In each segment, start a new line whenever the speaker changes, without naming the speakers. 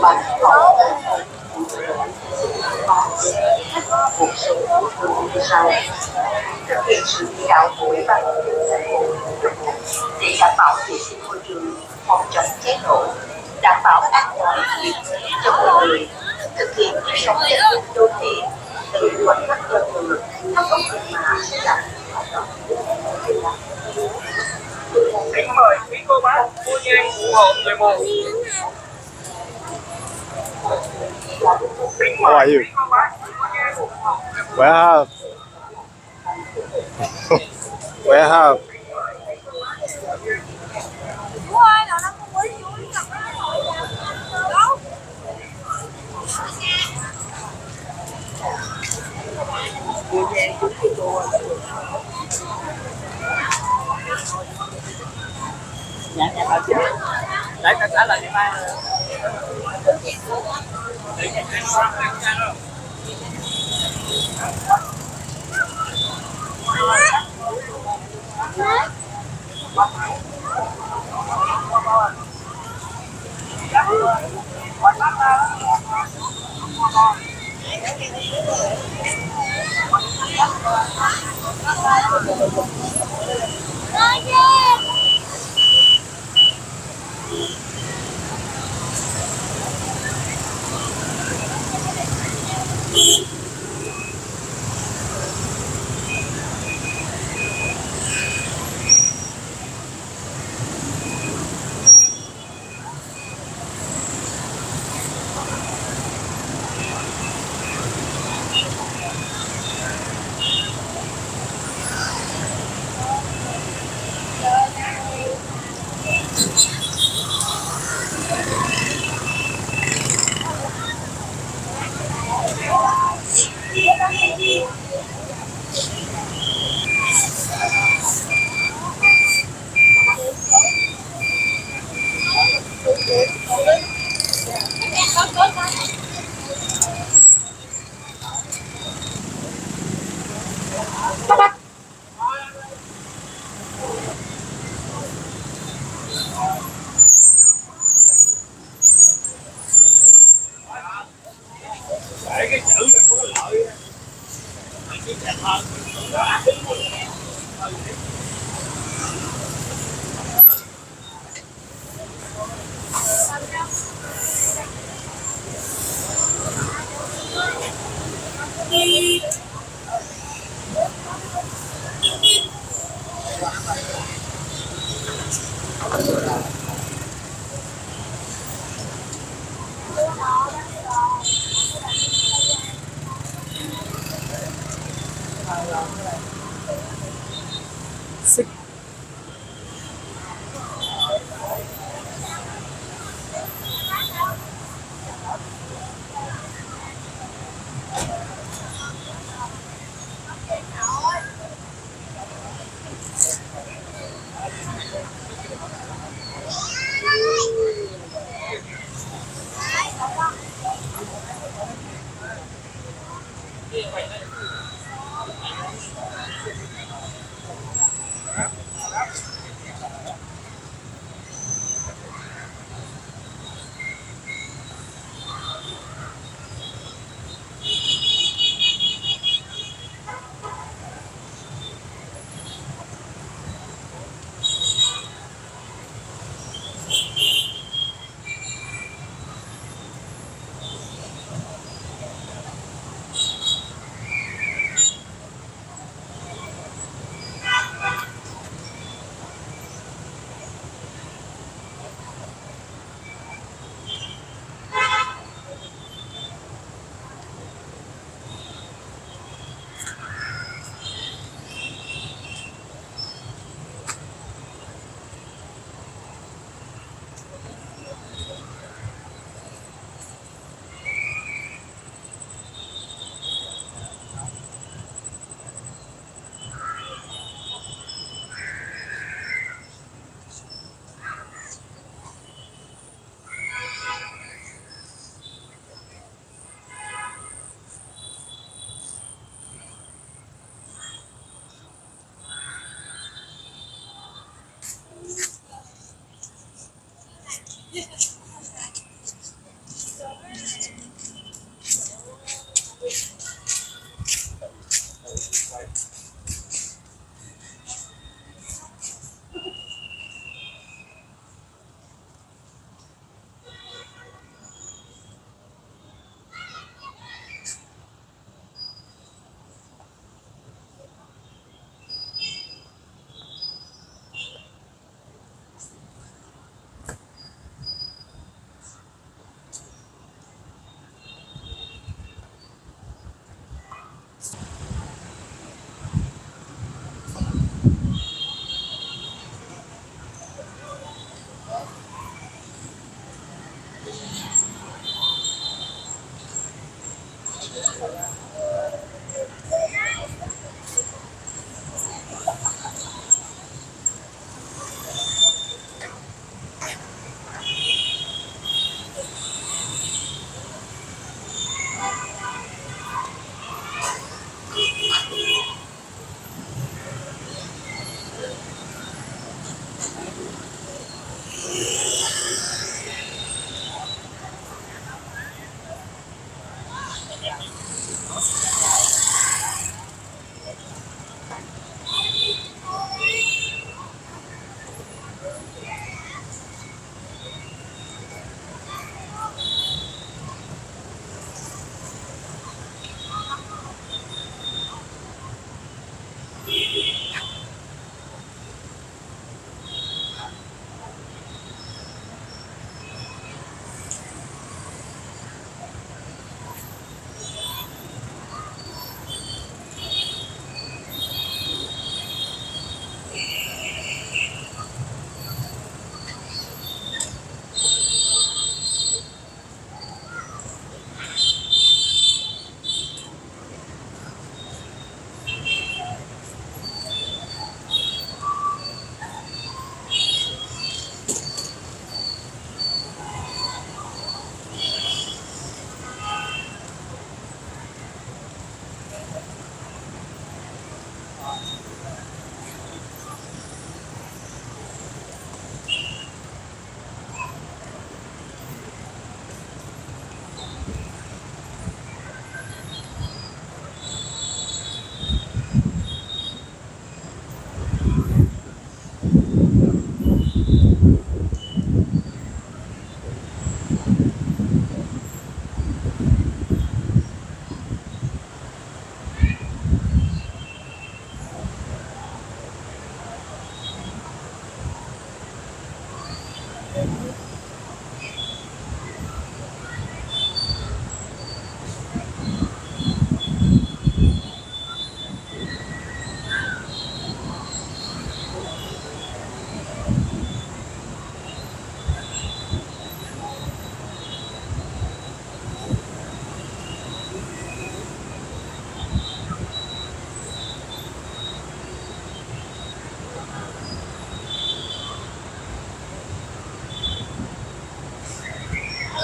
Bạn học một số như sau: thực hiện sự chỉ đạo của Ủy ban nhân dân thành phố để đảm bảo vệ sinh môi trường, phòng chống cháy nổ, đảm bảo an toàn tuyệt đối cho mọi người, thực hiện nếp sống văn minh đô thị, từ khoảnh khắc giao thừa, thắp ống hương mã sẽ là hoạt động.
Kính mời quý cô bác, cô nhang ủng hộ người mù.
How are you? Where have? Where have?
Dạ, dạ, chị. Đấy, cả trả lời đi mai. Để cái chữ này có lợi cái chặt hơn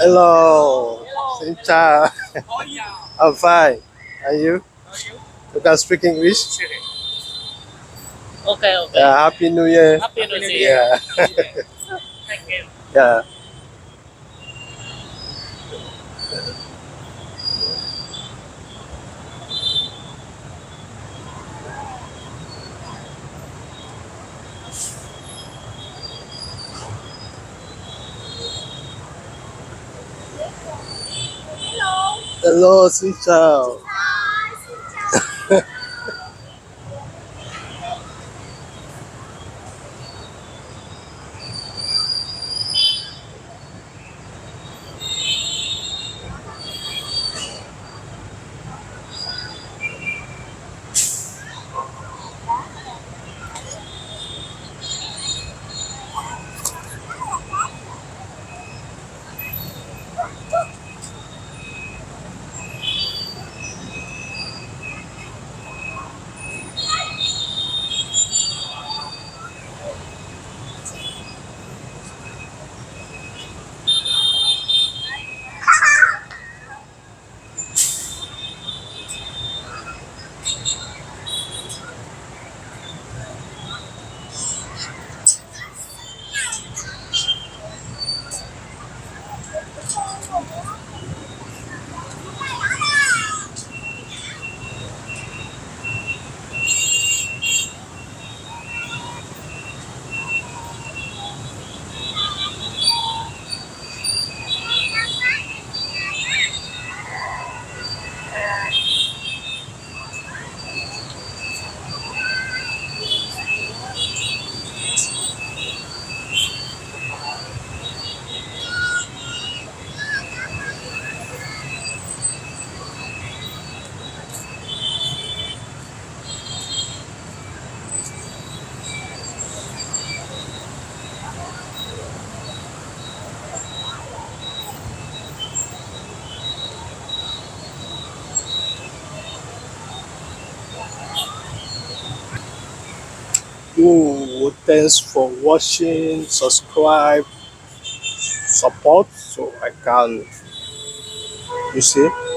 Hello. Xin chào. I'm fine. Are you? You can speak English?
Okay, okay.
Yeah, Happy New Year.
Happy New Year.
Yeah.
Thank you.
Yeah. Hello, xin chào. Ooh, thanks for watching. Subscribe, support, so I can. You see.